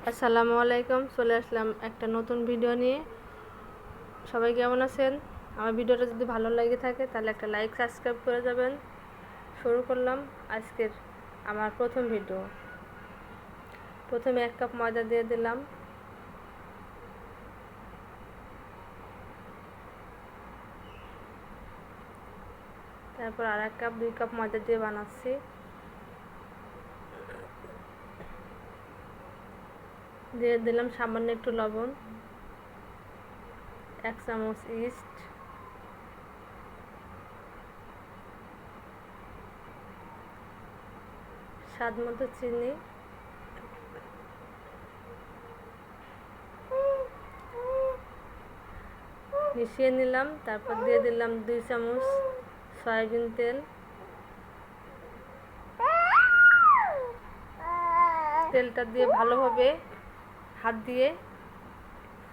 আসসালামু আলাইকুম। চলে আসলাম একটা নতুন ভিডিও নিয়ে। সবাই কেমন আছেন? আমার ভিডিওটা যদি ভালো লেগে থাকে তাহলে একটা লাইক সাবস্ক্রাইব করে যাবেন। শুরু করলাম আজকের আমার প্রথম ভিডিও। প্রথমে 1 কাপ ময়দা দিয়ে দিলাম, তারপর আর 1 কাপ 2 কাপ ময়দা দিয়ে বানাচ্ছি। দিয়ে দিলাম সামান্য একটু লবণ, 1 চামচ ইস্ট, স্বাদ মতো চিনি, মিশিয়ে নিলাম। তারপর দিয়ে দিলাম 2 চামচ সয়াবিন তেল। তেলটা দিয়ে ভালোভাবে হাত দিয়ে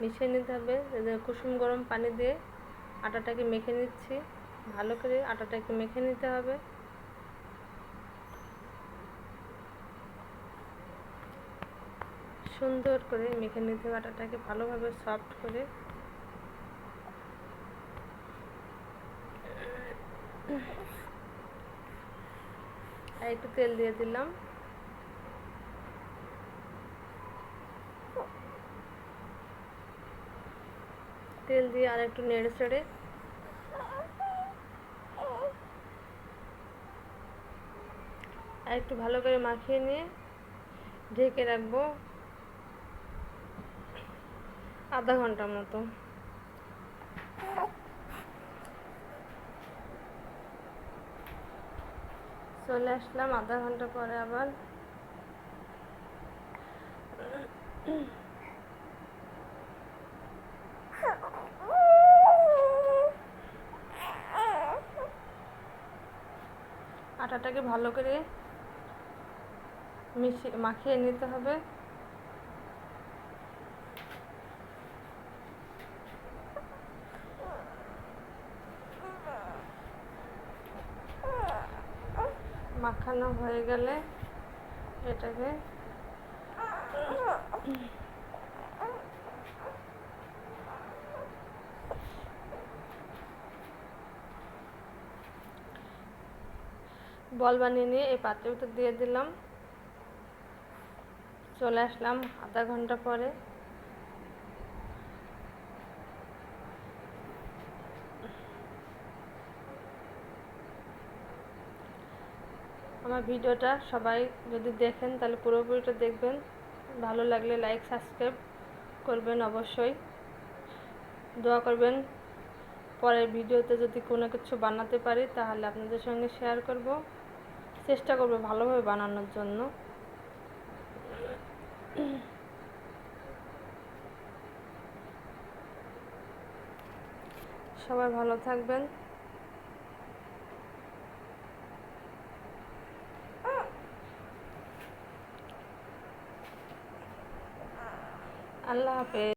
মিশিয়ে নিতে হবে। কুসুম গরম পানি দিয়ে আটাটাকে মেখে নিচ্ছি। ভালো করে আটাটাকে মেখে নিতে হবে। সুন্দর করে মেখে নিতে হবে আটাটাকে ভালোভাবে সফট করে। আর একটু তেল দিয়ে দিলাম। তেল দিয়ে আর একটু নেড়ে চেড়ে আর একটু ভালো করে মাখিয়ে নিয়ে ঢেকে রাখবো আধা ঘন্টার মতো। চলে আসলাম আধা ঘন্টা পরে আবার। আটাটাকে ভালো করে মাখিয়ে নিতে হবে। মাখানো হয়ে গেলে এটাকে বল বানিয়ে নিয়ে এই পাত্রের ভিতর দিয়ে দিলাম। চলে আসলাম আধা ঘন্টা পরে। আমার ভিডিওটা সবাই যদি দেখেন তাহলে পুরোপুরিটা দেখবেন। ভালো লাগলে লাইক সাবস্ক্রাইব করবেন অবশ্যই। দোয়া করবেন পরের ভিডিওতে যদি কোনো কিছু বানাতে পারি তাহলে আপনাদের সঙ্গে শেয়ার করব। চেষ্টা করব ভালোভাবে বানানোর জন্য। সবাই ভালো থাকবেন। আল্লাহ হাফেজ।